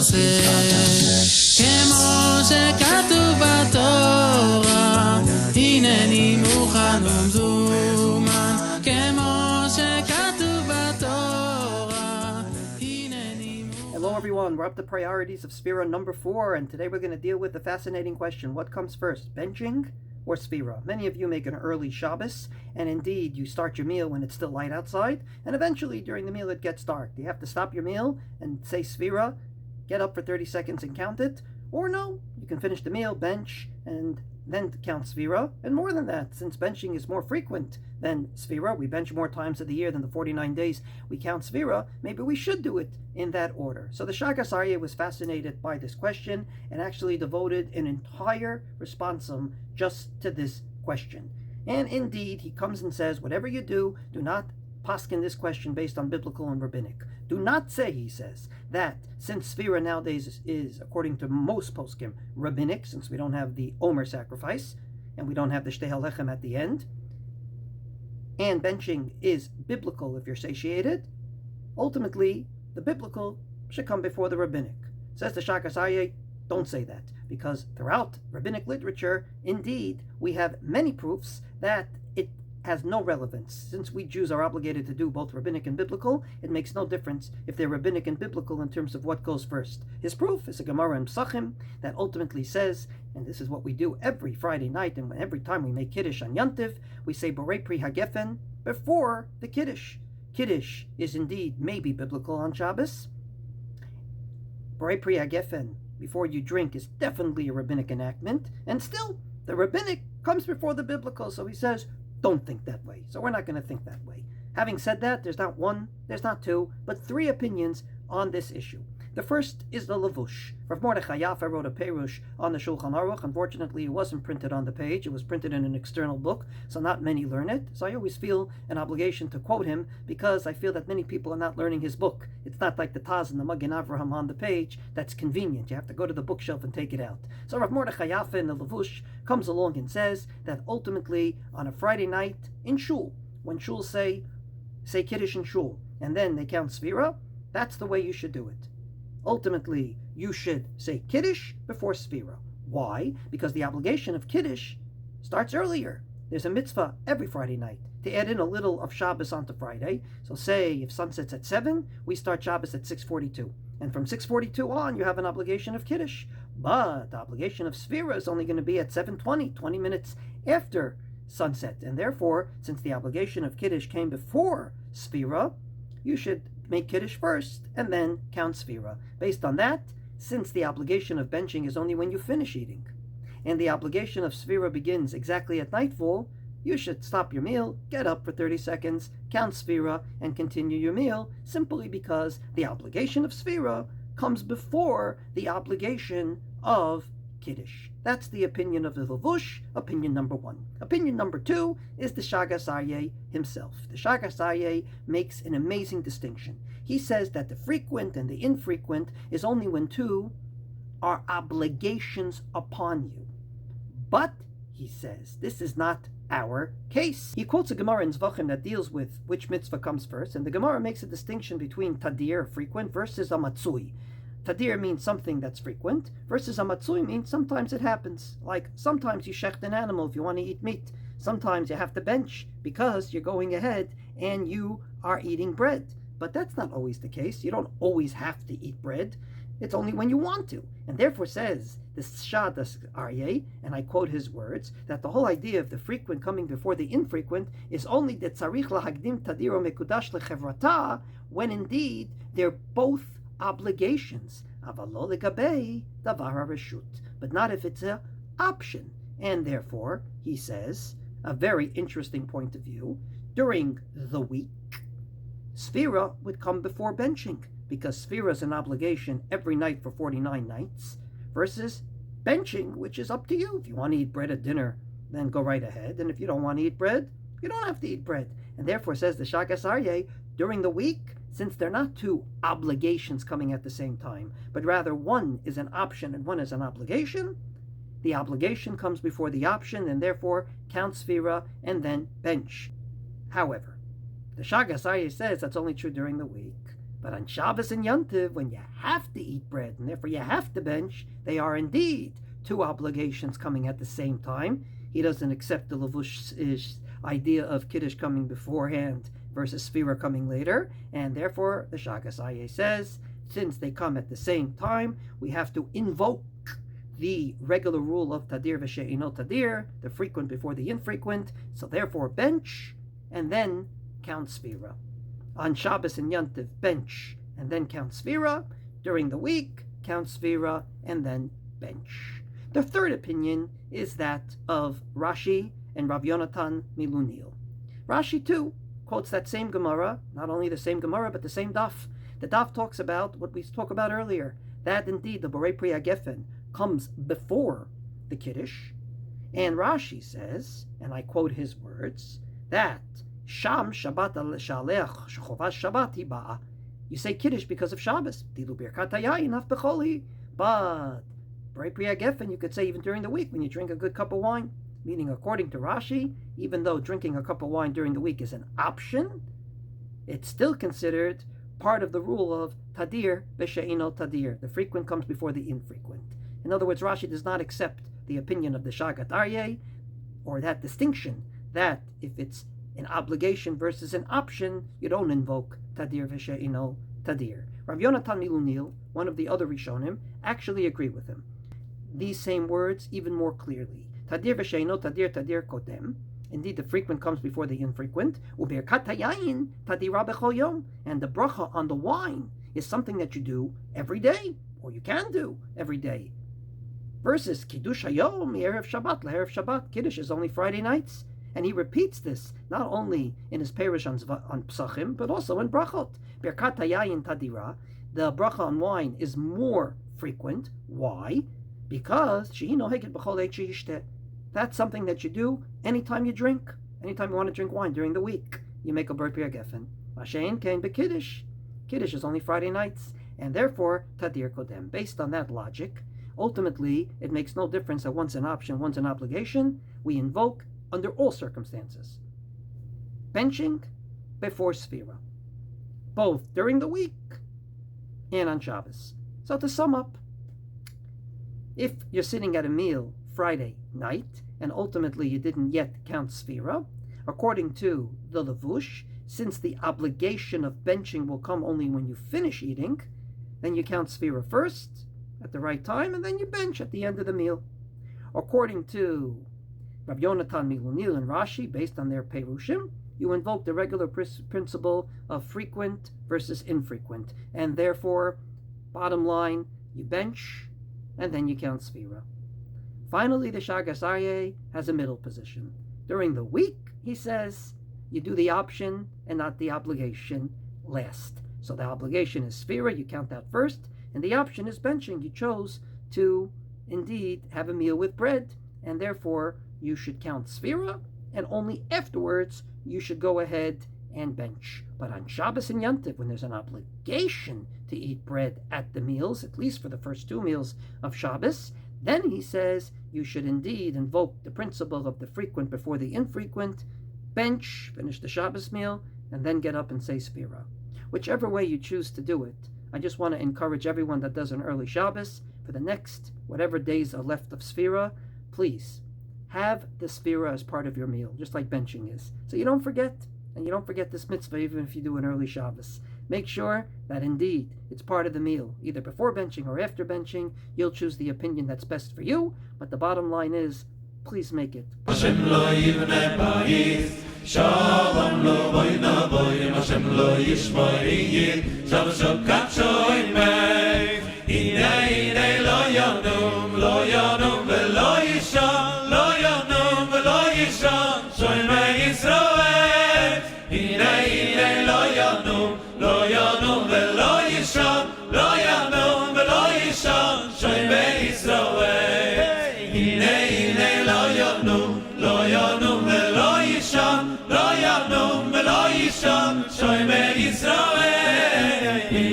תעשה כמו שכתוב בתורה, הנני מוכן ומזומן, כמו שכתוב בתורה, הנני מוכן. Hello everyone, we're up to priorities of Sefira number 4, and today we're going to deal with the fascinating question, what comes first, benching or Sefira? Many of you make an early Shabbos, and indeed you start your meal when it's still light outside, and eventually during the meal it gets dark. Do you have to stop your meal and say Sefira, get up for 30 seconds and count it? Or no, you can finish the meal, bench, and then count Sefira, and more than that, since benching is more frequent than Sefira, we bench more times of the year than the 49 days we count Sefira, maybe we should do it in that order. So the Shagas Aryeh was fascinated by this question and actually devoted an entire responsum just to this question. And indeed, he comes and says, whatever you do, do not paskin this question based on biblical and rabbinic. Do not say, he says, that since Sefira nowadays is, according to most poskim, rabbinic, since we don't have the Omer sacrifice, and we don't have the Shtei HaLechem at the end, and benching is biblical if you're satiated, ultimately, the biblical should come before the rabbinic. Says the Shagas Aryeh, don't say that, because throughout rabbinic literature, indeed, we have many proofs that it has no relevance. Since we Jews are obligated to do both rabbinic and biblical, it makes no difference if they're rabbinic and biblical in terms of what goes first. His proof is a Gemara in Psachim that ultimately says, and this is what we do every Friday night, and every time we make Kiddush on Yantiv, we say Borei Pri Hagefen before the Kiddush. Kiddush is indeed maybe biblical on Shabbos. Borei Pri Hagefen, before you drink, is definitely a rabbinic enactment, and still, the rabbinic comes before the biblical, so he says, don't think that way. So we're not going to think that way. Having said that, there's not one, there's not two, but three opinions on this issue. The first is the Levush. Rav Mordechai Yaffa wrote a Perush on the Shulchan Aruch. Unfortunately, it wasn't printed on the page. It was printed in an external book, so not many learn it. So I always feel an obligation to quote him because I feel that many people are not learning his book. It's not like the Taz and the Magen Avraham on the page. That's convenient. You have to go to the bookshelf and take it out. So Rav Mordechai Yaffa in the Levush comes along and says that ultimately on a Friday night in Shul, when Shul say Kiddush in Shul, and then they count Sefira, that's the way you should do it. Ultimately, you should say Kiddush before Sefira. Why? Because the obligation of Kiddush starts earlier. There's a mitzvah every Friday night to add in a little of Shabbos onto Friday. So say if sun sets at 7, we start Shabbos at 6:42. And from 6:42 on, you have an obligation of Kiddush. But the obligation of Sefira is only going to be at 7:20, 20 minutes after sunset. And therefore, since the obligation of Kiddush came before Sefira, you should make Kiddush first and then count Sefira. Based on that, since the obligation of benching is only when you finish eating, and the obligation of Sefira begins exactly at nightfall, you should stop your meal, get up for 30 seconds, count Sefira, and continue your meal, simply because the obligation of Sefira comes before the obligation of Kiddush. That's the opinion of the Levush, opinion number 1. Opinion number 2 is the Shagas Aryeh himself. The Shagas Aryeh makes an amazing distinction. He says that the frequent and the infrequent is only when two are obligations upon you. But, he says, this is not our case. He quotes a Gemara in Zvachim that deals with which mitzvah comes first, and the Gemara makes a distinction between tadir, frequent, versus a matzui. Tadir means something that's frequent, versus a matzui means sometimes it happens. Like sometimes you shecht an animal if you want to eat meat. Sometimes you have to bench because you're going ahead and you are eating bread. But that's not always the case. You don't always have to eat bread. It's only when you want to. And therefore says the Shagas Aryeh, and I quote his words, that the whole idea of the frequent coming before the infrequent is only that tzarich lahagdim tadiro mekudash lechevrata, when indeed they're both obligations, but not if it's an option. And therefore, he says, a very interesting point of view, during the week, Sefira would come before benching, because Sefira is an obligation every night for 49 nights, versus benching, which is up to you. If you want to eat bread at dinner, then go right ahead, and if you don't want to eat bread, you don't have to eat bread. And therefore, says the Shagas Aryeh, during the week, since they're not two obligations coming at the same time, but rather one is an option and one is an obligation, the obligation comes before the option, and therefore count Sefira and then bench. However, the Shagas Aryeh says that's only true during the week, But on Shabbos and Yontiv, when you have to eat bread and therefore you have to bench, they are indeed two obligations coming at the same time. He doesn't accept the Levush's idea of Kiddush coming beforehand versus Sefira coming later, and therefore the Shagas Aryeh says, since they come at the same time, we have to invoke the regular rule of Tadir v'she'ino Tadir, the frequent before the infrequent, so therefore bench, and then count Sefira. On Shabbos and Yontiv, bench, and then count Sefira. During the week, count Sefira, and then bench. The third opinion is that of Rashi and Rav Yonatan Milunil. Rashi, too, quotes that same Gemara, not only the same Gemara, but the same daf. The daf talks about what we spoke about earlier, that indeed the Borei Pri HaGefen comes before the Kiddush. And Rashi says, and I quote his words, that Sham Shabbat Shalech Shechovas Shabbat Hiba'a. You say Kiddush because of Shabbos. Dilu Birkat Hayayin Haf Becholi. But Borei Pri HaGefen, you could say even during the week when you drink a good cup of wine. Meaning, according to Rashi, even though drinking a cup of wine during the week is an option, it's still considered part of the rule of Tadir v'she'ino Tadir. The frequent comes before the infrequent. In other words, Rashi does not accept the opinion of the Shagat Aryeh, or that distinction, that if it's an obligation versus an option, you don't invoke Tadir v'she'ino Tadir. Rav Yonatan Milunil, one of the other Rishonim, actually agree with him. These same words even more clearly. Tadir v'she'ino Tadir Tadir Kodem. Indeed, the frequent comes before the infrequent. U'birkat hayayin tadira b'chol yom. And the bracha on the wine is something that you do every day, or you can do every day. Versus Kiddush hayom erev Shabbat le'erev Shabbat. Kiddush is only Friday nights. And he repeats this not only in his Perush on Psachim, but also in brachot. Birkat hayayin tadira. The bracha on wine is more frequent. Why? Because she'ino heket b'chol eit she'ishteh. That's something that you do anytime you drink. Anytime you want to drink wine during the week, you make a Borei Pri HaGefen. Mashein kain b'Kiddush. Kiddush is only Friday nights, and therefore Tadir Kodem. Based on that logic, ultimately it makes no difference that one's an option, one's an obligation. We invoke under all circumstances. Benching before Sefira, both during the week and on Shabbos. So to sum up, if you're sitting at a meal Friday night, and ultimately you didn't yet count Sefira, according to the Levush, since the obligation of benching will come only when you finish eating, then you count Sefira first, at the right time, and then you bench at the end of the meal. According to Rav Yonatan Milunil and Rashi, based on their Perushim, you invoke the regular principle of frequent versus infrequent, and therefore, bottom line, you bench, and then you count Sefira. Finally, the Shagas Aryeh has a middle position. During the week, he says, you do the option and not the obligation last. So the obligation is Sefira, you count that first, and the option is benching. You chose to indeed have a meal with bread, and therefore you should count Sefira, and only afterwards you should go ahead and bench. But on Shabbos and Yontiv, when there's an obligation to eat bread at the meals, at least for the first two meals of Shabbos, then he says you should indeed invoke the principle of the frequent before the infrequent, bench, finish the Shabbos meal, and then get up and say Sefira. Whichever way you choose to do it, I just want to encourage everyone that does an early Shabbos, for the next whatever days are left of Sefira, please have the Sefira as part of your meal, just like benching is. So you don't forget, and you don't forget this mitzvah even if you do an early Shabbos. Make sure that indeed it's part of the meal, either before benching or after benching. You'll choose the opinion that's best for you, but the bottom line is, please make it. Hashem lo yivne bayis, shalom lo boyna boyim, Hashem lo yishmoyim, Shabbos shokat shoymei, hine lo yonum velo yishon, lo yonum velo yishon, shoymei Yisroel, hine lo yonum velo yishon, lo yonum velo yishon, shoymei Yisroel, hine lo yonum velo yishon, lo yonum velo yishon, shoymei Yisroel.